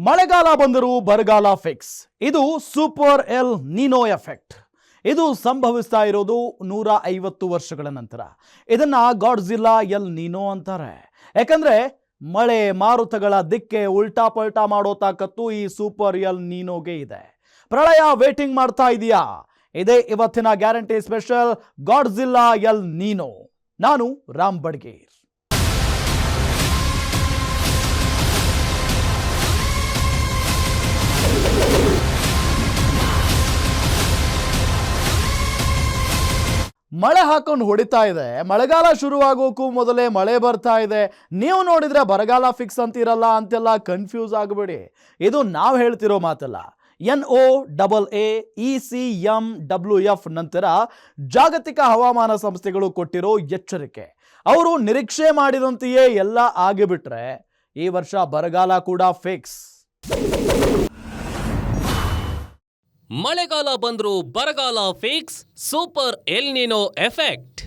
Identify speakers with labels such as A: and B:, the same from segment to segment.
A: ಮಳೆಗಾಲ ಬಂದರೂ ಬರಗಾಲ ಫಿಕ್ಸ್. ಇದು ಸೂಪರ್ ಎಲ್ ನೀನೋ ಎಫೆಕ್ಟ್. ಇದು ಸಂಭವಿಸ್ತಾ ಇರೋದು 150 ವರ್ಷಗಳ ನಂತರ. ಇದನ್ನ ಗಾಡ್ಜಿಲ್ಲಾ ಎಲ್ ನೀನೋ ಅಂತಾರೆ. ಯಾಕಂದ್ರೆ ಮಳೆ ಮಾರುತಗಳ ದಿಕ್ಕೆ ಉಲ್ಟಾ ಪಲ್ಟಾ ಮಾಡೋ ತಾಕತ್ತು ಈ ಸೂಪರ್ ಎಲ್ ನೀನೋಗೆ ಇದೆ. ಪ್ರಳಯ ವೇಟಿಂಗ್ ಮಾಡ್ತಾ ಇದೆಯಾ? ಇದೇ ಇವತ್ತಿನ ಗ್ಯಾರಂಟಿ ಸ್ಪೆಷಲ್ ಗಾಡ್ಜಿಲ್ಲಾ ಎಲ್ ನೀನೋ. ನಾನು ರಾಮ್ ಬಡ್ಗೇರ್. ಮಳೆ ಹಾಕೊಂಡು ಹೊಡಿತಾ ಇದೆ. ಮಳೆಗಾಲ ಶುರುವಾಗೋಕ್ಕೂ ಮೊದಲೇ ಮಳೆ ಬರ್ತಾ ಇದೆ. ನೀವು ನೋಡಿದ್ರೆ ಬರಗಾಲ ಫಿಕ್ಸ್ ಅಂತಿರಲ್ಲ ಅಂತೆಲ್ಲ ಕನ್ಫ್ಯೂಸ್ ಆಗಬೇಡಿ. ಇದು ನಾವು ಹೇಳ್ತಿರೋ ಮಾತಲ್ಲ. NOAA-ECMWF ನಂತರ ಜಾಗತಿಕ ಹವಾಮಾನ ಸಂಸ್ಥೆಗಳು ಕೊಟ್ಟಿರೋ ಎಚ್ಚರಿಕೆ. ಅವರು ನಿರೀಕ್ಷೆ ಮಾಡಿದಂತೆಯೇ ಎಲ್ಲ ಆಗಿಬಿಟ್ರೆ ಈ ವರ್ಷ ಬರಗಾಲ ಕೂಡ ಫಿಕ್ಸ್.
B: ಮಳೆಗಾಲ ಬಂದ್ರು ಬರಗಾಲ ಫಿಕ್ಸ್, ಸೂಪರ್ ಎಲ್ ನೀನೋ ಎಫೆಕ್ಟ್.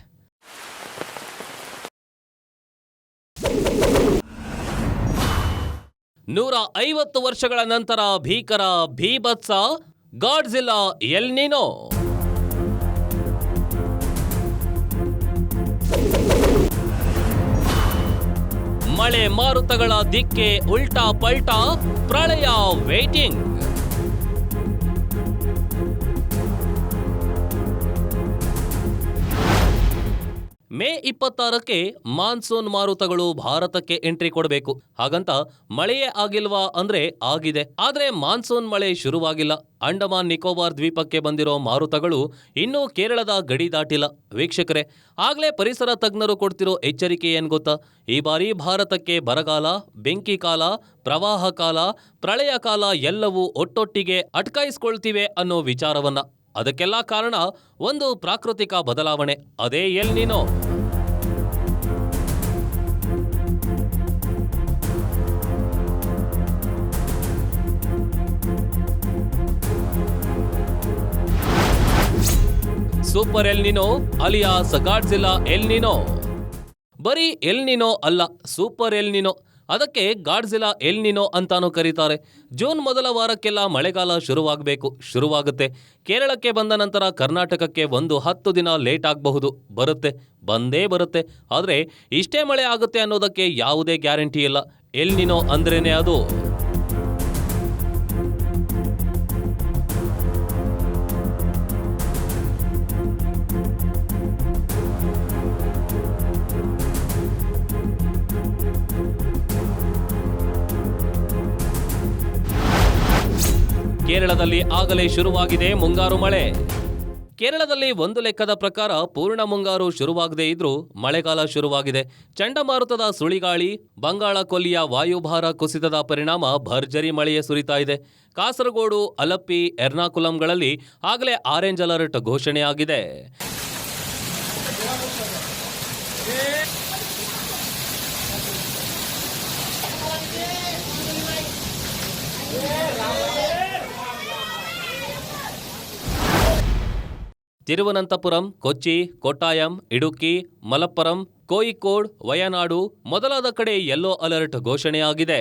B: ನೂರ 50 ವರ್ಷಗಳ ನಂತರ ಭೀಕರ ಭೀಭತ್ಸ ಗಾಡ್ಜಿಲ್ಲಾ ಎಲ್ ನೀನೋ. ಮಳೆ ಮಾರುತಗಳ ದಿಕ್ಕೆ ಉಲ್ಟಾ ಪಲ್ಟಾ, ಪ್ರಳಯ ವೇಟಿಂಗ್. ಮೇ 26ಕ್ಕೆ ಮಾನ್ಸೂನ್ ಮಾರುತಗಳು ಭಾರತಕ್ಕೆ ಎಂಟ್ರಿ ಕೊಡಬೇಕು. ಹಾಗಂತ ಮಳೆಯೇ ಆಗಿಲ್ವಾ ಅಂದ್ರೆ ಆಗಿದೆ. ಆದ್ರೆ ಮಾನ್ಸೂನ್ ಮಳೆ ಶುರುವಾಗಿಲ್ಲ. ಅಂಡಮಾನ್ ನಿಕೋಬಾರ್ ದ್ವೀಪಕ್ಕೆ ಬಂದಿರೋ ಮಾರುತಗಳು ಇನ್ನೂ ಕೇರಳದ ಗಡಿ ದಾಟಿಲ್ಲ. ವೀಕ್ಷಕರೇ, ಆಗ್ಲೇ ಪರಿಸರ ತಜ್ಞರು ಕೊಡ್ತಿರೋ ಎಚ್ಚರಿಕೆ ಏನ್ ಗೊತ್ತಾ? ಈ ಬಾರಿ ಭಾರತಕ್ಕೆ ಬರಗಾಲ, ಬೆಂಕಿ ಕಾಲ, ಪ್ರವಾಹ ಕಾಲ, ಪ್ರಳಯ ಕಾಲ ಎಲ್ಲವೂ ಒಟ್ಟೊಟ್ಟಿಗೆ ಅಟ್ಕಾಯಿಸ್ಕೊಳ್ತಿವೆ ಅನ್ನೋ ವಿಚಾರವನ್ನ. ಅದಕ್ಕೆಲ್ಲ ಕಾರಣ ಒಂದು ಪ್ರಾಕೃತಿಕ ಬದಲಾವಣೆ, ಅದೇ El Nino. Super El Nino alias Godzilla El Nino. ಬರೀ ಎಲ್ ನೀನೋ ಅಲ್ಲ, ಸೂಪರ್ ಎಲ್ ನೀನೋ. ಅದಕ್ಕೆ ಗಾಡ್ಜಿಲ್ಲಾ ಎಲ್ ನೀನೋ ಅಂತಾನೂ ಕರೀತಾರೆ. ಜೂನ್ ಮೊದಲ ವಾರಕ್ಕೆಲ್ಲ ಮಳೆಗಾಲ ಶುರುವಾಗುತ್ತೆ. ಕೇರಳಕ್ಕೆ ಬಂದ ನಂತರ ಕರ್ನಾಟಕಕ್ಕೆ 10 ದಿನ ಲೇಟ್ ಆಗಬಹುದು. ಬಂದೇ ಬರುತ್ತೆ. ಆದರೆ ಇಷ್ಟೇ ಮಳೆ ಆಗುತ್ತೆ ಅನ್ನೋದಕ್ಕೆ ಯಾವುದೇ ಗ್ಯಾರಂಟಿ ಇಲ್ಲ. ಎಲ್ ನೀನೋ ಅಂದ್ರೇನೆ ಅದು. ಕೇರಳದಲ್ಲಿ ಆಗಲೇ ಶುರುವಾಗಿದೆ ಮುಂಗಾರು ಮಳೆ. ಕೇರಳದಲ್ಲಿ ಒಂದು ಲೆಕ್ಕದ ಪ್ರಕಾರ ಪೂರ್ಣ ಮುಂಗಾರು ಶುರುವಾಗದೇ ಇದ್ರೂ ಮಳೆಗಾಲ ಶುರುವಾಗಿದೆ. ಚಂಡಮಾರುತದ ಸುಳಿಗಾಳಿ, ಬಂಗಾಳ ಕೊಲ್ಲಿಯ ವಾಯುಭಾರ ಕುಸಿತದ ಪರಿಣಾಮ ಭರ್ಜರಿ ಮಳೆಯೇ ಸುರಿತಾ ಇದೆ. ಕಾಸರಗೋಡು, ಅಲಪ್ಪಿ, ಎರ್ನಾಕುಲಂಗಳಲ್ಲಿ ಆಗಲೇ ಆರೆಂಜ್ ಅಲರ್ಟ್ ಘೋಷಣೆಯಾಗಿದೆ. ತಿರುವನಂತಪುರಂ, ಕೊಚ್ಚಿ, ಕೊಟ್ಟಾಯಂ, ಇಡುಕ್ಕಿ, ಮಲಪ್ಪರಂ, ಕೋಯಿಕೋಡ್, ವಯನಾಡು ಮೊದಲಾದ ಕಡೆ ಯೆಲ್ಲೋ ಅಲರ್ಟ್ ಘೋಷಣೆಯಾಗಿದೆ.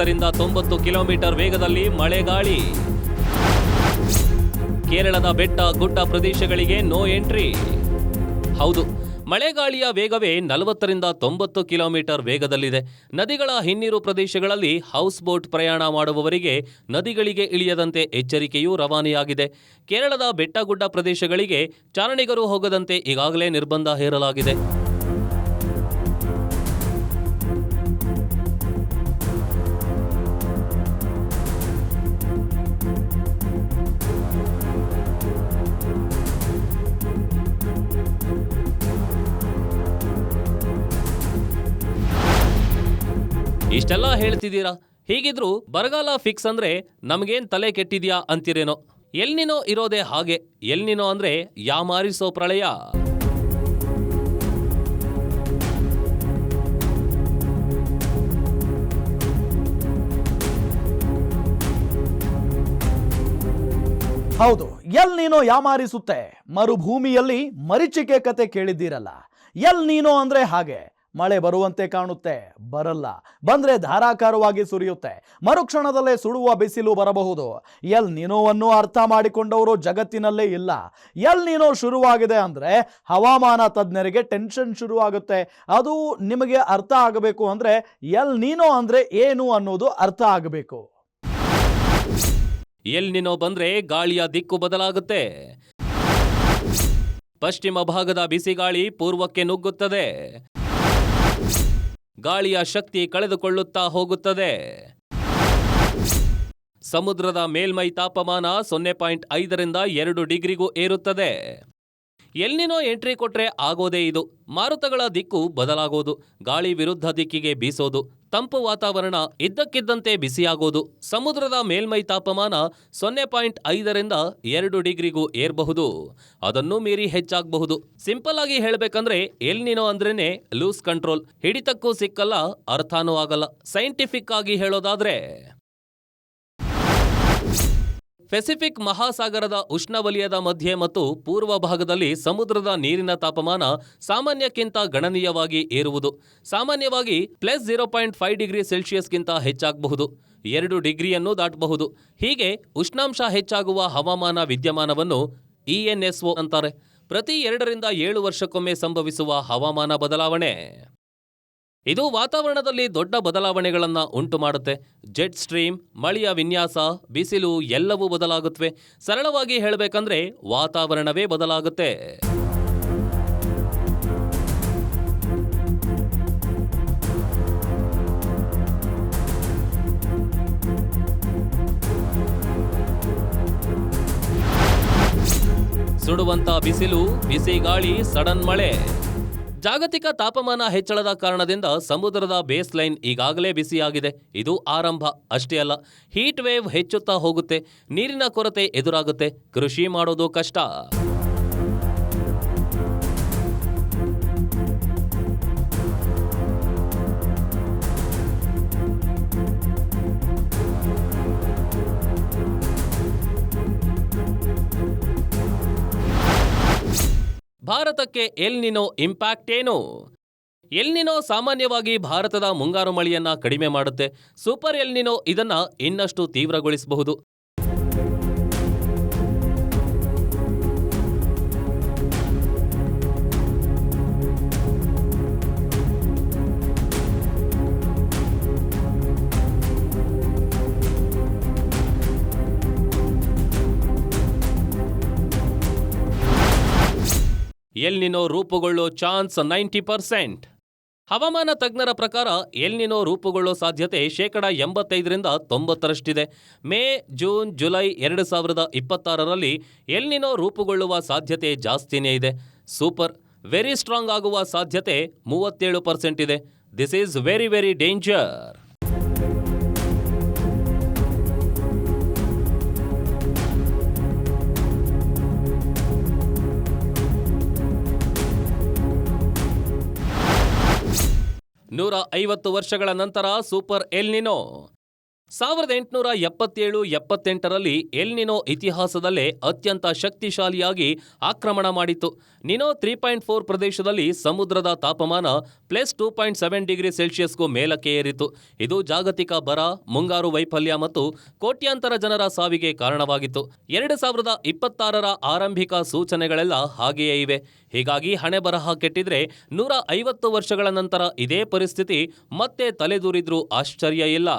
B: ರಿಂದ 90 ಕಿಲೋಮೀಟರ್ ವೇಗದಲ್ಲಿ ಮಳೆಗಾಳಿ. ಕೇರಳದ ಬೆಟ್ಟ ಗುಡ್ಡ ಪ್ರದೇಶಗಳಿಗೆ ನೋ ಎಂಟ್ರಿ. ಹೌದು, ಮಳೆಗಾಳಿಯ ವೇಗವೇ 40ರಿಂದ 90 ಕಿಲೋಮೀಟರ್ ವೇಗದಲ್ಲಿದೆ. ನದಿಗಳ ಹಿನ್ನೀರು ಪ್ರದೇಶಗಳಲ್ಲಿ ಹೌಸ್ ಬೋಟ್ ಪ್ರಯಾಣ ಮಾಡುವವರಿಗೆ ನದಿಗಳಿಗೆ ಇಳಿಯದಂತೆ ಎಚ್ಚರಿಕೆಯೂ ರವಾನೆಯಾಗಿದೆ. ಕೇರಳದ ಬೆಟ್ಟಗುಡ್ಡ ಪ್ರದೇಶಗಳಿಗೆ ಚಾರಣಿಗರು ಹೋಗದಂತೆ ಈಗಾಗಲೇ ನಿರ್ಬಂಧ ಹೇರಲಾಗಿದೆ. ಇಷ್ಟೆಲ್ಲ ಹೇಳ್ತಿದ್ದೀರಾ, ಹೀಗಿದ್ರು ಬರಗಾಲ ಫಿಕ್ಸ್ ಅಂದ್ರೆ ನಮಗೇನ್ ತಲೆ ಕೆಟ್ಟಿದ್ಯಾ ಅಂತಿರೇನೋ. ಎಲ್ ನೀನೋ ಇರೋದೇ ಹಾಗೆ. ಎಲ್ ನೀನೋ ಅಂದ್ರೆ ಯಾಮಾರಿಸೋ ಪ್ರಳಯ.
A: ಹೌದು, ಎಲ್ ನೀನೋ ಯಾಮಾರಿಸುತ್ತೆ. ಮರುಭೂಮಿಯಲ್ಲಿ ಮರೀಚಿಕೆ ಕತೆ ಕೇಳಿದ್ದೀರಲ್ಲ. ಎಲ್ ನೀನೋ ಅಂದ್ರೆ ಹಾಗೆ. ಮಳೆ ಬರುವಂತೆ ಕಾಣುತ್ತೆ, ಬರಲ್ಲ. ಬಂದ್ರೆ ಧಾರಾಕಾರವಾಗಿ ಸುರಿಯುತ್ತೆ. ಮರುಕ್ಷಣದಲ್ಲೇ ಸುಡುವ ಬಿಸಿಲು ಬರಬಹುದು. ಎಲ್ ನೀನೋವನ್ನು ಅರ್ಥ ಮಾಡಿಕೊಂಡವರು ಜಗತ್ತಿನಲ್ಲೇ ಇಲ್ಲ. ಎಲ್ ನೀನೋ ಶುರುವಾಗಿದೆ ಅಂದ್ರೆ ಹವಾಮಾನ ತಜ್ಞರಿಗೆ ಟೆನ್ಷನ್ ಶುರುವಾಗುತ್ತೆ. ಅದು ನಿಮಗೆ ಅರ್ಥ ಆಗಬೇಕು ಅಂದ್ರೆ ಎಲ್ ನೀನೋ ಅಂದ್ರೆ ಏನು ಅನ್ನೋದು ಅರ್ಥ ಆಗಬೇಕು.
B: ಎಲ್ ನಿನೋ ಬಂದ್ರೆ ಗಾಳಿಯ ದಿಕ್ಕು ಬದಲಾಗುತ್ತೆ. ಪಶ್ಚಿಮ ಭಾಗದ ಬಿಸಿಗಾಳಿ ಪೂರ್ವಕ್ಕೆ ನುಗ್ಗುತ್ತದೆ. ಗಾಳಿಯ ಶಕ್ತಿ ಕಳೆದುಕೊಳ್ಳುತ್ತಾ ಹೋಗುತ್ತದೆ. ಸಮುದ್ರದ ಮೇಲ್ಮೈ ತಾಪಮಾನ 0.5ರಿಂದ 2 ಡಿಗ್ರಿಗೂ ಏರುತ್ತದೆ. ಎಲ್ ನಿನೋ ಎಂಟ್ರಿ ಕೊಟ್ರೆ ಆಗೋದೇ ಇದು. ಮಾರುತಗಳ ದಿಕ್ಕು ಬದಲಾಗೋದು, ಗಾಳಿ ವಿರುದ್ಧ ದಿಕ್ಕಿಗೆ ಬೀಸೋದು, ತಂಪು ವಾತಾವರಣ ಇದ್ದಕ್ಕಿದ್ದಂತೆ ಬಿಸಿಯಾಗೋದು. ಸಮುದ್ರದ ಮೇಲ್ಮೈ ತಾಪಮಾನ 0.5ರಿಂದ 2 ಡಿಗ್ರಿಗೂ ಏರಬಹುದು. ಅದನ್ನು ಮೀರಿ ಹೆಚ್ಚಾಗಬಹುದು. ಸಿಂಪಲ್ ಆಗಿ ಹೇಳಬೇಕಂದ್ರೆ ಎಲ್ ನಿನೋ ಅಂದ್ರೇನೆ ಲೂಸ್ ಕಂಟ್ರೋಲ್. ಹಿಡಿತಕ್ಕೂ ಸಿಕ್ಕಲ್ಲ, ಅರ್ಥನೂ ಆಗಲ್ಲ. ಸೈಂಟಿಫಿಕ್ ಆಗಿ ಹೇಳೋದಾದ್ರೆ ಪೆಸಿಫಿಕ್ ಮಹಾಸಾಗರದ ಉಷ್ಣವಲಯದ ಮಧ್ಯೆ ಮತ್ತು ಪೂರ್ವ ಭಾಗದಲ್ಲಿ ಸಮುದ್ರದ ನೀರಿನ ತಾಪಮಾನ ಸಾಮಾನ್ಯಕ್ಕಿಂತ ಗಣನೀಯವಾಗಿ ಏರುವುದು. ಸಾಮಾನ್ಯವಾಗಿ +0.5 ಡಿಗ್ರಿ ಸೆಲ್ಸಿಯಸ್ಗಿಂತ ಹೆಚ್ಚಾಗಬಹುದು. 2 ಡಿಗ್ರಿಯನ್ನು ದಾಟಬಹುದು. ಹೀಗೆ ಉಷ್ಣಾಂಶ ಹೆಚ್ಚಾಗುವ ಹವಾಮಾನ ವಿದ್ಯಮಾನವನ್ನು ENSO ಅಂತಾರೆ. ಪ್ರತಿ 2ರಿಂದ 7 ವರ್ಷಕ್ಕೊಮ್ಮೆ ಸಂಭವಿಸುವ ಹವಾಮಾನ ಬದಲಾವಣೆ. ಇದು ವಾತಾವರಣದಲ್ಲಿ ದೊಡ್ಡ ಬದಲಾವಣೆಗಳನ್ನು ಉಂಟು ಮಾಡುತ್ತೆ. ಜೆಟ್ ಸ್ಟ್ರೀಮ್, ಮಳೆಯ ವಿನ್ಯಾಸ, ಬಿಸಿಲು ಎಲ್ಲವೂ ಬದಲಾಗುತ್ತವೆ. ಸರಳವಾಗಿ ಹೇಳಬೇಕಂದ್ರೆ ವಾತಾವರಣವೇ ಬದಲಾಗುತ್ತೆ. ಸುಡುವಂತ ಬಿಸಿಲು, ಬಿಸಿ ಗಾಳಿ, ಸಡನ್ ಮಳೆ. ಜಾಗತಿಕ ತಾಪಮಾನ ಹೆಚ್ಚಳದ ಕಾರಣದಿಂದ ಸಮುದ್ರದ ಬೇಸ್ ಲೈನ್ ಈಗಾಗಲೇ ಬಿಸಿಯಾಗಿದೆ. ಇದು ಆರಂಭ ಅಷ್ಟೇ ಅಲ್ಲ, ಹೀಟ್ ವೇವ್ ಹೆಚ್ಚುತ್ತಾ ಹೋಗುತ್ತೆ. ನೀರಿನ ಕೊರತೆ ಎದುರಾಗುತ್ತೆ. ಕೃಷಿ ಮಾಡೋದು ಕಷ್ಟ. ಭಾರತಕ್ಕೆ ಎಲ್ ನಿನೋ ಇಂಪ್ಯಾಕ್ಟ್ ಏನು? ಎಲ್ ನಿನೋ ಸಾಮಾನ್ಯವಾಗಿ ಭಾರತದ ಮುಂಗಾರು ಮಳೆಯನ್ನ ಕಡಿಮೆ ಮಾಡುತ್ತೆ. ಸೂಪರ್ ಎಲ್ ನಿನೋ ಇದನ್ನ ಇನ್ನಷ್ಟು ತೀವ್ರಗೊಳಿಸಬಹುದು. L ನಿನೋ ರೂಪುಗೊಳ್ಳೋ chance 90%. ಹವಾಮಾನ ತಜ್ಞರ ಪ್ರಕಾರ ಎಲ್ ನಿನೋ ರೂಪುಗೊಳ್ಳೋ ಸಾಧ್ಯತೆ 85ರಿಂದ 90ರಷ್ಟಿದೆ. ಮೇ, ಜೂನ್, ಜುಲೈ 2026ರಲ್ಲಿ ಎಲ್ ನಿನೋ ರೂಪುಗೊಳ್ಳುವ ಸಾಧ್ಯತೆ ಜಾಸ್ತಿನೇ ಇದೆ. ಸೂಪರ್ ವೆರಿ ಸ್ಟ್ರಾಂಗ್ ಆಗುವ ಸಾಧ್ಯತೆ 37% ಇದೆ. This is very very danger. ನೂರ 50 ವರ್ಷಗಳ ನಂತರ ಸೂಪರ್ ಎಲ್ ನಿನೋ. 1877-78ರಲ್ಲಿ ಎಲ್ ನಿನೋ ಇತಿಹಾಸದಲ್ಲೇ ಅತ್ಯಂತ ಶಕ್ತಿಶಾಲಿಯಾಗಿ ಆಕ್ರಮಣ ಮಾಡಿತ್ತು. ನಿನೋ 3.4 ಪ್ರದೇಶದಲ್ಲಿ ಸಮುದ್ರದ ತಾಪಮಾನ +2.7 ಡಿಗ್ರಿ ಸೆಲ್ಸಿಯಸ್ಗೂ ಮೇಲಕ್ಕೆ ಏರಿತು. ಇದು ಜಾಗತಿಕ ಬರ, ಮುಂಗಾರು ವೈಫಲ್ಯ ಮತ್ತು ಕೋಟ್ಯಾಂತರ ಜನರ ಸಾವಿಗೆ ಕಾರಣವಾಗಿತ್ತು. 2026ರ ಆರಂಭಿಕ ಸೂಚನೆಗಳೆಲ್ಲ ಹಾಗೆಯೇ ಇವೆ. ಹೀಗಾಗಿ ಹಣೆ ಬರಹ ಕೆಟ್ಟಿದ್ರೆ 150 ವರ್ಷಗಳ ನಂತರ ಇದೇ ಪರಿಸ್ಥಿತಿ ಮತ್ತೆ ತಲೆದೂರಿದ್ರೂ ಆಶ್ಚರ್ಯ ಇಲ್ಲ.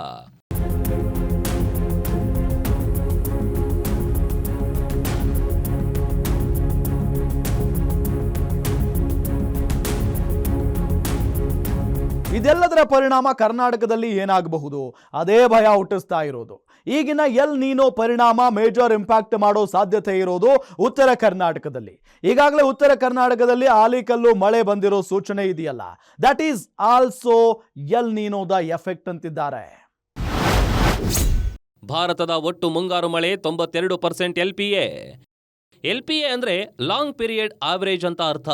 A: ಇದೆಲ್ಲದರ ಪರಿಣಾಮ ಕರ್ನಾಟಕದಲ್ಲಿ ಏನಾಗಬಹುದು ಅದೇ ಭಯ ಹುಟ್ಟಿಸ್ತಾ ಇರೋದು. ಈಗಿನ ಎಲ್ ನೀನೋ ಪರಿಣಾಮ ಮೇಜರ್ ಇಂಪ್ಯಾಕ್ಟ್ ಮಾಡೋ ಸಾಧ್ಯತೆ ಇರೋದು ಉತ್ತರ ಕರ್ನಾಟಕದಲ್ಲಿ. ಈಗಾಗಲೇ ಉತ್ತರ ಕರ್ನಾಟಕದಲ್ಲಿ ಆಲಿಕಲ್ಲು ಮಳೆ ಬಂದಿರೋ ಸೂಚನೆ ಇದೆಯಲ್ಲ, ದಟ್ ಈಸ್ ಆಲ್ಸೋ ಎಲ್ ನೀನೋದ ಎಫೆಕ್ಟ್ ಅಂತಿದ್ದಾರೆ.
B: ಭಾರತದ ಒಟ್ಟು ಮುಂಗಾರು ಮಳೆ 92% LPA. LPA ಅಂದ್ರೆ ಲಾಂಗ್ ಪೀರಿಯಡ್ ಆವರೇಜ್ ಅಂತ ಅರ್ಥ.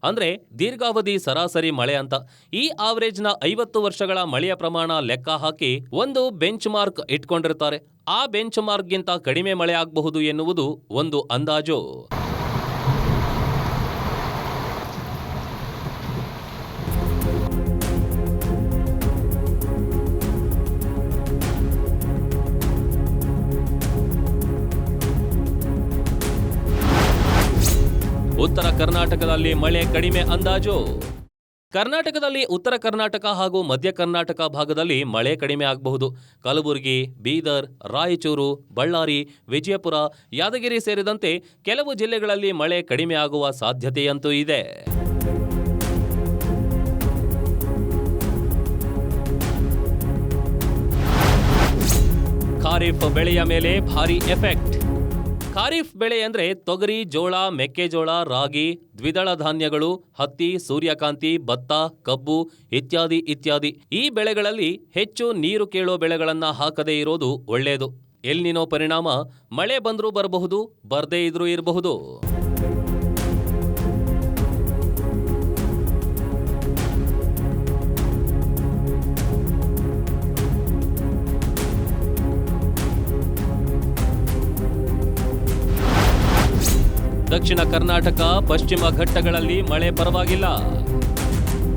B: ಅಂದ್ರೆ ದೀರ್ಘಾವಧಿ ಸರಾಸರಿ ಮಳೆ ಅಂತ. ಈ ಆವರೇಜ್ನ 50 ವರ್ಷಗಳ ಮಳೆಯ ಪ್ರಮಾಣ ಲೆಕ್ಕ ಹಾಕಿ ಒಂದು ಬೆಂಚ್ ಮಾರ್ಕ್ ಇಟ್ಕೊಂಡಿರ್ತಾರೆ. ಆ ಬೆಂಚ್ ಮಾರ್ಕ್ಗಿಂತ ಕಡಿಮೆ ಮಳೆ ಆಗಬಹುದು ಎನ್ನುವುದು ಒಂದು ಅಂದಾಜು. ಉತ್ತರ ಕರ್ನಾಟಕದಲ್ಲಿ ಮಳೆ ಕಡಿಮೆ ಅಂದಾಜು. ಕರ್ನಾಟಕದಲ್ಲಿ ಉತ್ತರ ಕರ್ನಾಟಕ ಹಾಗೂ ಮಧ್ಯ ಕರ್ನಾಟಕ ಭಾಗದಲ್ಲಿ ಮಳೆ ಕಡಿಮೆ ಆಗಬಹುದು. ಕಲಬುರಗಿ, ಬೀದರ್, ರಾಯಚೂರು, ಬಳ್ಳಾರಿ, ವಿಜಯಪುರ, ಯಾದಗಿರಿ ಸೇರಿದಂತೆ ಕೆಲವು ಜಿಲ್ಲೆಗಳಲ್ಲಿ ಮಳೆ ಕಡಿಮೆ ಆಗುವ ಸಾಧ್ಯತೆಯಂತೂ ಇದೆ. ಖಾರಿಫ್ ಬೆಳೆಯ ಮೇಲೆ ಭಾರಿ ಎಫೆಕ್ಟ್. ಖಾರಿಫ್ ಬೆಳೆ ಅಂದ್ರೆ ತೊಗರಿ, ಜೋಳ, ಮೆಕ್ಕೆಜೋಳ, ರಾಗಿ, ದ್ವಿದಳ ಧಾನ್ಯಗಳು, ಹತ್ತಿ, ಸೂರ್ಯಕಾಂತಿ, ಭತ್ತ, ಕಬ್ಬು ಇತ್ಯಾದಿ ಇತ್ಯಾದಿ. ಈ ಬೆಳೆಗಳಲ್ಲಿ ಹೆಚ್ಚು ನೀರು ಕೇಳೋ ಬೆಳೆಗಳನ್ನ ಹಾಕದೇ ಇರೋದು ಒಳ್ಳೆಯದು. ಎಲ್ ನಿನೋ ಪರಿಣಾಮ ಮಳೆ ಬಂದ್ರೂ ಬರಬಹುದು, ಬರ್ದೇ ಇದ್ರೂ ಇರಬಹುದು. ದಕ್ಷಿಣ ಕರ್ನಾಟಕ, ಪಶ್ಚಿಮ ಘಟ್ಟಗಳಲ್ಲಿ ಮಳೆ ಪರವಾಗಿಲ್ಲ.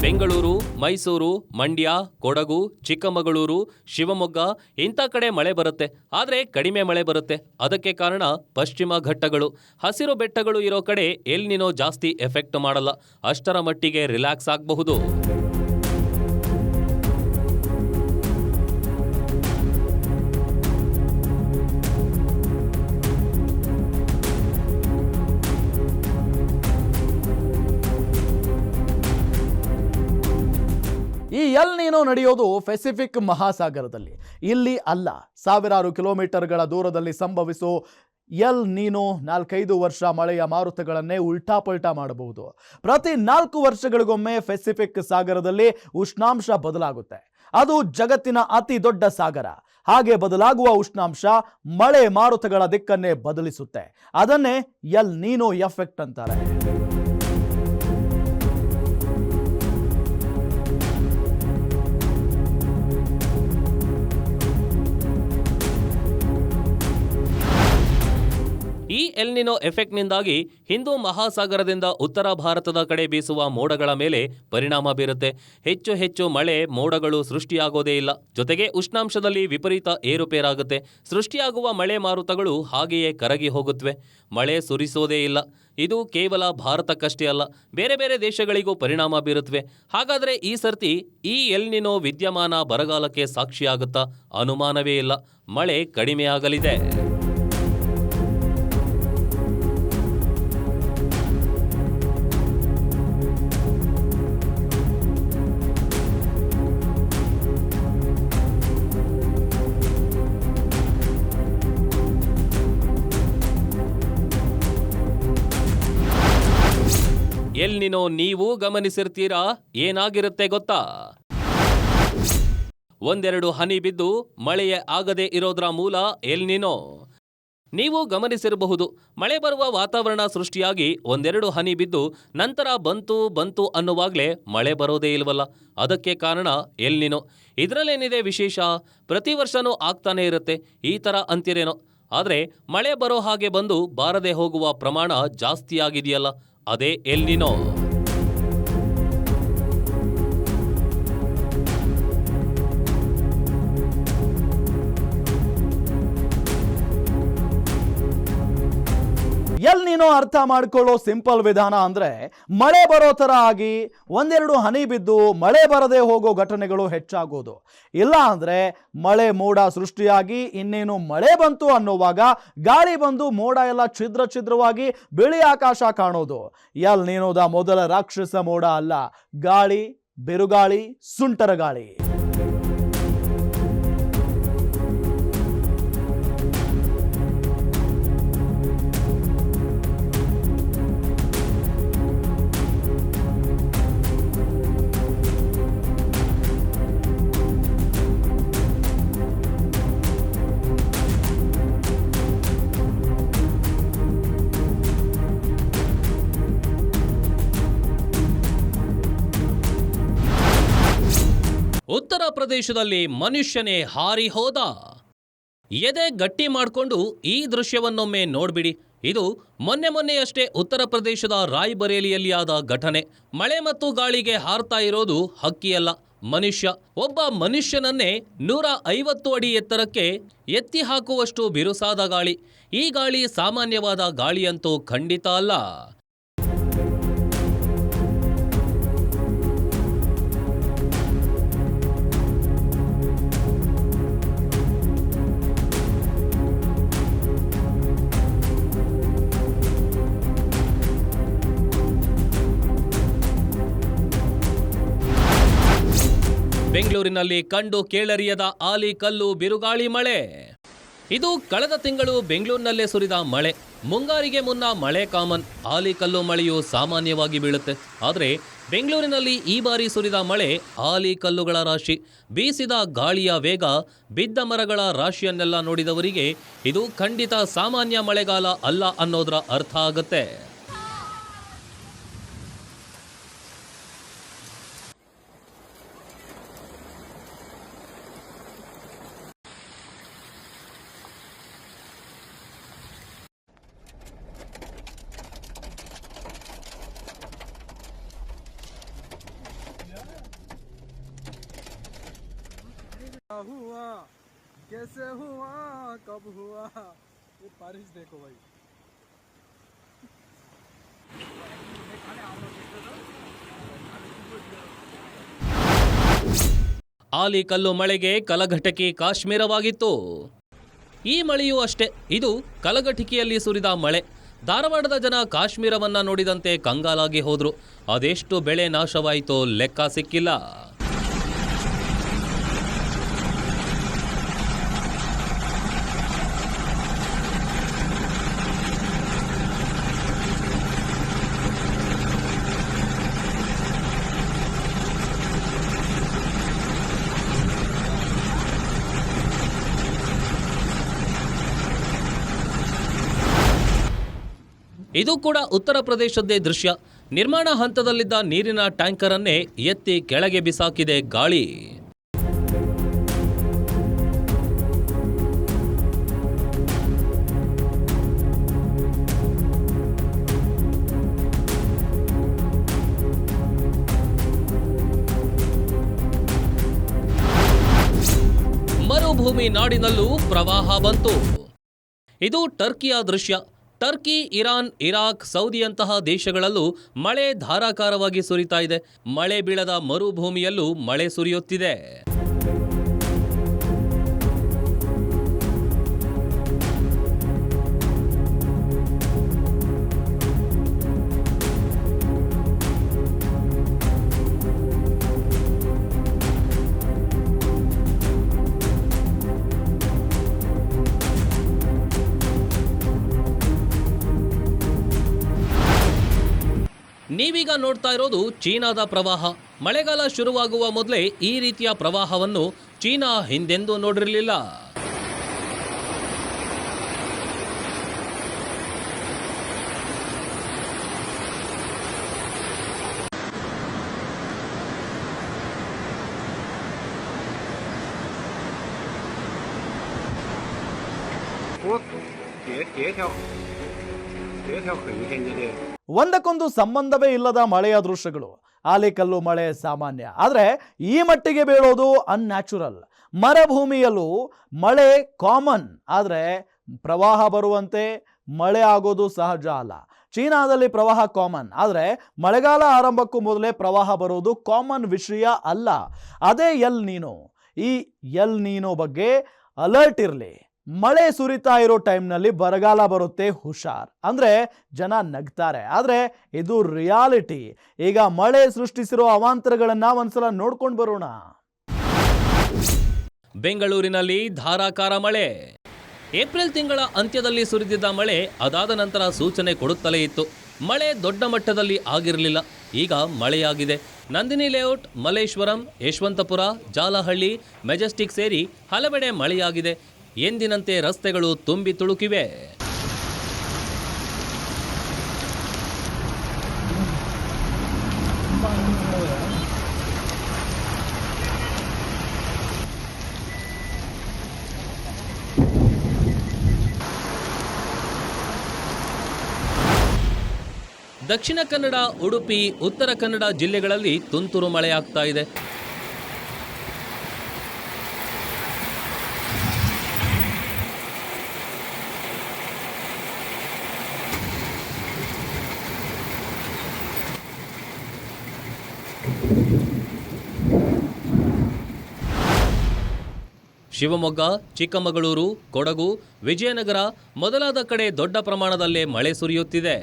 B: ಬೆಂಗಳೂರು, ಮೈಸೂರು, ಮಂಡ್ಯ, ಕೊಡಗು, ಚಿಕ್ಕಮಗಳೂರು, ಶಿವಮೊಗ್ಗ ಇಂಥ ಕಡೆ ಮಳೆ ಬರುತ್ತೆ. ಆದರೆ ಕಡಿಮೆ ಮಳೆ ಬರುತ್ತೆ. ಅದಕ್ಕೆ ಕಾರಣ ಪಶ್ಚಿಮ ಘಟ್ಟಗಳು. ಹಸಿರು ಬೆಟ್ಟಗಳು ಇರೋ ಕಡೆ ಎಲ್ ನಿನೋ ಜಾಸ್ತಿ ಎಫೆಕ್ಟ್ ಮಾಡಲ್ಲ. ಅಷ್ಟರ ಮಟ್ಟಿಗೆ ರಿಲ್ಯಾಕ್ಸ್ ಆಗಬಹುದು.
A: ಈ ಎಲ್ ನೀನೋ ನಡೆಯೋದು ಪೆಸಿಫಿಕ್ ಮಹಾಸಾಗರದಲ್ಲಿ. ಇಲ್ಲಿ ಅಲ್ಲ, ಸಾವಿರಾರು ಕಿಲೋಮೀಟರ್ಗಳ ದೂರದಲ್ಲಿ ಸಂಭವಿಸೋ ಎಲ್ ನೀನೋ 4-5 ವರ್ಷ ಮಳೆಯ ಮಾರುತಗಳನ್ನೇ ಉಲ್ಟಾಪಲ್ಟಾ ಮಾಡಬಹುದು. ಪ್ರತಿ 4 ವರ್ಷಗಳಿಗೊಮ್ಮೆ ಪೆಸಿಫಿಕ್ ಸಾಗರದಲ್ಲಿ ಉಷ್ಣಾಂಶ ಬದಲಾಗುತ್ತೆ. ಅದು ಜಗತ್ತಿನ ಅತಿ ದೊಡ್ಡ ಸಾಗರ. ಹಾಗೆ ಬದಲಾಗುವ ಉಷ್ಣಾಂಶ ಮಳೆ ಮಾರುತಗಳ ದಿಕ್ಕನ್ನೇ ಬದಲಿಸುತ್ತೆ. ಅದನ್ನೇ ಎಲ್ ನೀನೋ ಎಫೆಕ್ಟ್ ಅಂತಾರೆ.
B: ಈ ಎಲ್ ನಿನೋ ಎಫೆಕ್ಟ್ನಿಂದಾಗಿ ಹಿಂದೂ ಮಹಾಸಾಗರದಿಂದ ಉತ್ತರ ಭಾರತದ ಕಡೆ ಬೀಸುವ ಮೋಡಗಳ ಮೇಲೆ ಪರಿಣಾಮ ಬೀರುತ್ತೆ. ಹೆಚ್ಚು ಹೆಚ್ಚು ಮಳೆ ಮೋಡಗಳು ಸೃಷ್ಟಿಯಾಗೋದೇ ಇಲ್ಲ. ಜೊತೆಗೆ ಉಷ್ಣಾಂಶದಲ್ಲಿ ವಿಪರೀತ ಏರುಪೇರಾಗುತ್ತೆ. ಸೃಷ್ಟಿಯಾಗುವ ಮಳೆ ಮಾರುತಗಳು ಹಾಗೆಯೇ ಕರಗಿ ಹೋಗುತ್ತವೆ. ಮಳೆ ಸುರಿಸೋದೇ ಇಲ್ಲ. ಇದು ಕೇವಲ ಭಾರತಕ್ಕಷ್ಟೇ ಅಲ್ಲ, ಬೇರೆ ಬೇರೆ ದೇಶಗಳಿಗೂ ಪರಿಣಾಮ ಬೀರುತ್ತವೆ. ಹಾಗಾದ್ರೆ ಈ ಸರ್ತಿ ಈ ಎಲ್ ನಿನೋ ವಿದ್ಯಮಾನ ಬರಗಾಲಕ್ಕೆ ಸಾಕ್ಷಿಯಾಗುತ್ತಾ? ಅನುಮಾನವೇ ಇಲ್ಲ. ಮಳೆ ಕಡಿಮೆ ಆಗಲಿದೆ. ಎಲ್ ನಿನೋ ನೀವು ಗಮನಿಸಿರ್ತೀರಾ? ಏನಾಗಿರುತ್ತೆ ಗೊತ್ತಾ? ಒಂದೆರಡು ಹನಿ ಬಿದ್ದು ಮಳೆಯೇ ಆಗದೆ ಇರೋದ್ರ ಮೂಲ ಎಲ್ ನಿನೋ. ನೀವು ಗಮನಿಸಿರಬಹುದು, ಮಳೆ ಬರುವ ವಾತಾವರಣ ಸೃಷ್ಟಿಯಾಗಿ ಒಂದೆರಡು ಹನಿ ಬಿದ್ದು ನಂತರ ಬಂತು ಅನ್ನುವಾಗ್ಲೇ ಮಳೆ ಬರೋದೇ ಇಲ್ವಲ್ಲ. ಅದಕ್ಕೆ ಕಾರಣ ಎಲ್ ನಿನೋ. ಇದರಲ್ಲೇನಿದೆ ವಿಶೇಷ? ಪ್ರತಿ ವರ್ಷನೂ ಆಗ್ತಾನೆ ಇರುತ್ತೆ. ಈ ಥರ ಅಂತಿರೇನೋ. ಆದರೆ ಮಳೆ ಬರೋ ಹಾಗೆ ಬಂದು ಬಾರದೆ ಹೋಗುವ ಪ್ರಮಾಣ ಜಾಸ್ತಿ ಆಗಿದೆಯಲ್ಲ, ಅದೇ ಎಲ್ ನಿನೋ.
A: ಎಲ್ ನೀನೋ ಅರ್ಥ ಮಾಡ್ಕೊಳ್ಳೋ ಸಿಂಪಲ್ ವಿಧಾನ ಅಂದ್ರೆ, ಮಳೆ ಬರೋ ತರ ಆಗಿ ಒಂದೆರಡು ಹನಿ ಬಿದ್ದು ಮಳೆ ಬರದೆ ಹೋಗೋ ಘಟನೆಗಳು ಹೆಚ್ಚಾಗೋದು. ಇಲ್ಲ ಅಂದ್ರೆ ಮಳೆ ಮೋಡ ಸೃಷ್ಟಿಯಾಗಿ ಇನ್ನೇನು ಮಳೆ ಬಂತು ಅನ್ನೋವಾಗ ಗಾಳಿ ಬಂದು ಮೋಡ ಎಲ್ಲ ಛಿದ್ರವಾಗಿ ಬಿಳಿ ಆಕಾಶ ಕಾಣೋದು. ಎಲ್ ನೀನೋದ ಮೊದಲ ರಾಕ್ಷಸ ಮೋಡ ಅಲ್ಲ, ಗಾಳಿ, ಬಿರುಗಾಳಿ, ಸುಂಟರ ಗಾಳಿ.
B: ಉತ್ತರ ಪ್ರದೇಶದಲ್ಲಿ ಮನುಷ್ಯನೇ ಹಾರಿ ಹೋದ. ಎದೆ ಗಟ್ಟಿ ಮಾಡಿಕೊಂಡು ಈ ದೃಶ್ಯವನ್ನೊಮ್ಮೆ ನೋಡ್ಬಿಡಿ. ಇದು ಮೊನ್ನೆಯಷ್ಟೇ ಉತ್ತರ ಪ್ರದೇಶದ ರಾಯ್ಬರೇಲಿಯಲ್ಲಿ ಆದ ಘಟನೆ. ಮಳೆ ಮತ್ತು ಗಾಳಿಗೆ ಹಾರ್ತಾ ಇರೋದು ಹಕ್ಕಿಯಲ್ಲ, ಮನುಷ್ಯ. ಒಬ್ಬ ಮನುಷ್ಯನನ್ನೇ 150 ಅಡಿ ಎತ್ತರಕ್ಕೆ ಎತ್ತಿ ಹಾಕುವಷ್ಟು ಬಿರುಸಾದ ಗಾಳಿ. ಈ ಗಾಳಿ ಸಾಮಾನ್ಯವಾದ ಗಾಳಿಯಂತೂ ಖಂಡಿತ ಅಲ್ಲ. ಬೆಂಗಳೂರಿನಲ್ಲಿ ಕಂಡು ಕೇಳರಿಯದ ಆಲಿಕಲ್ಲು ಬಿರುಗಾಳಿ ಮಳೆ. ಇದು ಕಳೆದ ತಿಂಗಳು ಬೆಂಗಳೂರಿನಲ್ಲೇ ಸುರಿದ ಮಳೆ. ಮುಂಗಾರಿಗೆ ಮುನ್ನ ಮಳೆ ಕಾಮನ್, ಆಲಿಕಲ್ಲು ಮಳೆಯು ಸಾಮಾನ್ಯವಾಗಿ ಬೀಳುತ್ತೆ. ಆದರೆ ಬೆಂಗಳೂರಿನಲ್ಲಿ ಈ ಬಾರಿ ಸುರಿದ ಮಳೆ ಆಲಿಕಲ್ಲುಗಳ ರಾಶಿ. ಬೀಸಿದ ಗಾಳಿಯ ವೇಗ, ಬಿದ್ದ ಮರಗಳ ರಾಶಿಯನ್ನೆಲ್ಲ ನೋಡಿದವರಿಗೆ ಇದು ಖಂಡಿತ ಸಾಮಾನ್ಯ ಮಳೆಗಾಲ ಅಲ್ಲ ಅನ್ನೋದರ ಅರ್ಥ ಆಗುತ್ತೆ.
C: हुआ कैसे हुआ कब हुआ ये बारिश देखो भाई.
B: ಆಲಿಕಲ್ಲು ಮಳೆಗೆ ಕಲಘಟಕಿ ಕಾಶ್ಮೀರವಾಗಿತ್ತು. ಈ ಮಳೆಯೂ ಅಷ್ಟೇ, ಇದು ಕಲಘಟಕಿಯಲ್ಲಿ ಸುರಿದ ಮಳೆ. ಧಾರವಾಡದ ಜನ ಕಾಶ್ಮೀರವನ್ನ ನೋಡಿದಂತೆ ಕಂಗಾಲಾಗಿ ಹೋದ್ರು. ಅದೆಷ್ಟು ಬೆಳೆ ನಾಶವಾಯಿತೋ ಲೆಕ್ಕ ಸಿಕ್ಕಿಲ್ಲ. ಇದು ಕೂಡ ಉತ್ತರ ಪ್ರದೇಶದ್ದೇ ದೃಶ್ಯ. ನಿರ್ಮಾಣ ಹಂತದಲ್ಲಿದ್ದ ನೀರಿನ ಟ್ಯಾಂಕರ್ ಅನ್ನೇ ಎತ್ತಿ ಕೆಳಗೆ ಬಿಸಾಕಿದೆ ಗಾಳಿ. ಮರುಭೂಮಿ ನಾಡಿನಲ್ಲೂ ಪ್ರವಾಹ ಬಂತು. ಇದು ಟರ್ಕಿಯ ದೃಶ್ಯ. ಟರ್ಕಿ, ಇರಾನ್, ಇರಾಕ್, ಸೌದಿಯಂತಹ ದೇಶಗಳಲ್ಲೂ ಮಳೆ ಧಾರಾಕಾರವಾಗಿ ಸುರಿತಾ ಇದೆ. ಮಳೆ ಬೀಳದ ಮರುಭೂಮಿಯಲ್ಲೂ ಮಳೆ ಸುರಿಯುತ್ತಿದೆ. ನೀವೀಗ ನೋಡ್ತಾ ಇರೋದು ಚೀನಾದ ಪ್ರವಾಹ. ಮಳೆಗಾಲ ಶುರುವಾಗುವ ಮೊದಲೇ ಈ ರೀತಿಯ ಪ್ರವಾಹವನ್ನು ಚೀನಾ ಹಿಂದೆಂದೂ ನೋಡಿರಲಿಲ್ಲ.
A: ಒಂದಕ್ಕೊಂದು ಸಂಬಂಧವೇ ಇಲ್ಲದ ಮಳೆಯ ದೃಶ್ಯಗಳು. ಆಲಿಕಲ್ಲು ಮಳೆ ಸಾಮಾನ್ಯ, ಆದರೆ ಈ ಮಟ್ಟಿಗೆ ಬೀಳೋದು ಅನ್ಯಾಚುರಲ್. ಮರುಭೂಮಿಯಲ್ಲೂ ಮಳೆ ಕಾಮನ್, ಆದರೆ ಪ್ರವಾಹ ಬರುವಂತೆ ಮಳೆ ಆಗೋದು ಸಹಜ ಅಲ್ಲ. ಚೀನಾದಲ್ಲಿ ಪ್ರವಾಹ ಕಾಮನ್, ಆದರೆ ಮಳೆಗಾಲ ಆರಂಭಕ್ಕೂ ಮೊದಲೇ ಪ್ರವಾಹ ಬರೋದು ಕಾಮನ್ ವಿಷಯ ಅಲ್ಲ. ಅದೇ ಎಲ್ ನೀನೋ. ಈ ಎಲ್ ನೀನೋ ಬಗ್ಗೆ ಅಲರ್ಟ್ ಇರಲಿ. ಮಳೆ ಸುರಿತಾ ಇರೋ ಟೈಮ್ನಲ್ಲಿ ಬರಗಾಲ ಬರುತ್ತೆ, ಹುಷಾರ್. ಅಂದ್ರೆ ಜನ ನಗ್ತಾರೆ, ಆದ್ರೆ ಇದು ರಿಯಾಲಿಟಿ. ಈಗ ಮಳೆ ಸೃಷ್ಟಿಸಿರೋ ಅವಾಂತರಗಳನ್ನ ಒಂದ್ಸಲ ನೋಡ್ಕೊಂಡು ಬರೋಣ.
B: ಬೆಂಗಳೂರಿನಲ್ಲಿ ಧಾರಾಕಾರ ಮಳೆ. ಏಪ್ರಿಲ್ ತಿಂಗಳ ಅಂತ್ಯದಲ್ಲಿ ಸುರಿದಿದ್ದ ಮಳೆ ಅದಾದ ನಂತರ ಸೂಚನೆ ಕೊಡುತ್ತಲೇ ಇತ್ತು. ಮಳೆ ದೊಡ್ಡ ಮಟ್ಟದಲ್ಲಿ ಆಗಿರಲಿಲ್ಲ. ಈಗ ಮಳೆಯಾಗಿದೆ. ನಂದಿನಿ ಲೇಔಟ್, ಮಲ್ಲೇಶ್ವರಂ, ಯಶವಂತಪುರ, ಜಾಲಹಳ್ಳಿ, ಮೆಜೆಸ್ಟಿಕ್ ಸೇರಿ ಹಲವೆಡೆ ಮಳೆಯಾಗಿದೆ. ಎಂದಿನಂತೆ ರಸ್ತೆಗಳು ತುಂಬಿ ತುಳುಕಿವೆ. ದಕ್ಷಿಣ ಕನ್ನಡ, ಉಡುಪಿ, ಉತ್ತರ ಕನ್ನಡ ಜಿಲ್ಲೆಗಳಲ್ಲಿ ತುಂತುರು ಮಳೆಯಾಗ್ತಾ ಇದೆ. ಶಿವಮೊಗ್ಗ, ಚಿಕ್ಕಮಗಳೂರು, ಕೊಡಗು, ವಿಜಯನಗರ ಮೊದಲಾದ ಕಡೆ ದೊಡ್ಡ ಪ್ರಮಾಣದಲ್ಲೇ ಮಳೆ ಸುರಿಯುತ್ತಿದೆ.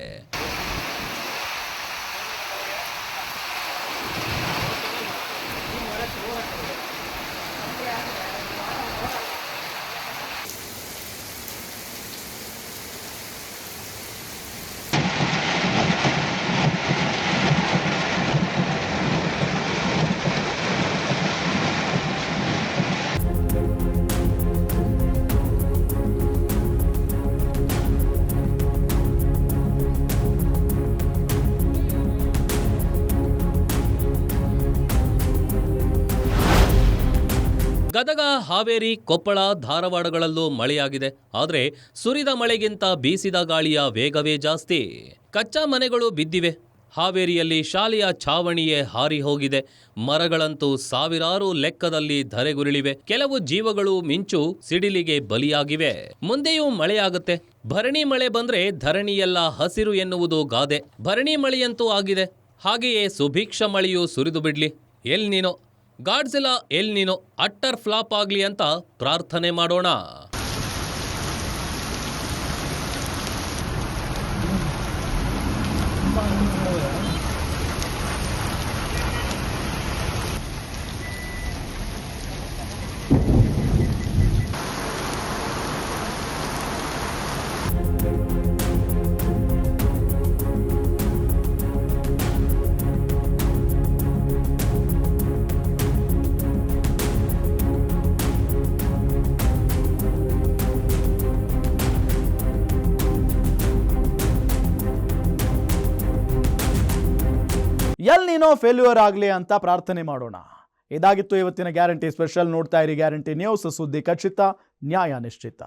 B: ಗದಗ, ಹಾವೇರಿ, ಕೊಪ್ಪಳ, ಧಾರವಾಡಗಳಲ್ಲೂ ಮಳೆಯಾಗಿದೆ. ಆದರೆ ಸುರಿದ ಮಳೆಗಿಂತ ಬೀಸಿದ ಗಾಳಿಯ ವೇಗವೇ ಜಾಸ್ತಿ. ಕಚ್ಚಾ ಮನೆಗಳು ಬಿದ್ದಿವೆ. ಹಾವೇರಿಯಲ್ಲಿ ಶಾಲೆಯ ಛಾವಣಿಯೇ ಹಾರಿ ಹೋಗಿದೆ. ಮರಗಳಂತೂ ಸಾವಿರಾರು ಲೆಕ್ಕದಲ್ಲಿ ಧರೆಗುರುಳಿವೆ. ಕೆಲವು ಜೀವಗಳು ಮಿಂಚು ಸಿಡಿಲಿಗೆ ಬಲಿಯಾಗಿವೆ. ಮುಂದೆಯೂ ಮಳೆಯಾಗುತ್ತೆ. ಭರಣಿ ಮಳೆ ಬಂದ್ರೆ ಧರಣಿಯೆಲ್ಲ ಹಸಿರು ಎನ್ನುವುದು ಗಾದೆ. ಭರಣಿ ಮಳೆಯಂತೂ ಆಗಿದೆ. ಹಾಗೆಯೇ ಸುಭಿಕ್ಷ ಮಳೆಯೂ ಸುರಿದು ಬಿಡ್ಲಿ. El Nino Godzilla El Nino utter flop ಆಗ್ಲಿ ಅಂತ ಪ್ರಾರ್ಥನೆ ಮಾಡೋಣ.
A: ಎಲ್ ನೀನೋ ಫೇಲ್ಯೂರ್ ಆಗಲಿ ಅಂತ ಪ್ರಾರ್ಥನೆ ಮಾಡೋಣ. ಇದಾಗಿತ್ತು ಇವತ್ತಿನ ಗ್ಯಾರಂಟಿ ಸ್ಪೆಷಲ್. ನೋಡ್ತಾ ಇರಿ ಗ್ಯಾರಂಟಿ ನ್ಯೂಸ್. ಸುದ್ದಿ ಖಚಿತ, ನ್ಯಾಯ ನಿಶ್ಚಿತ.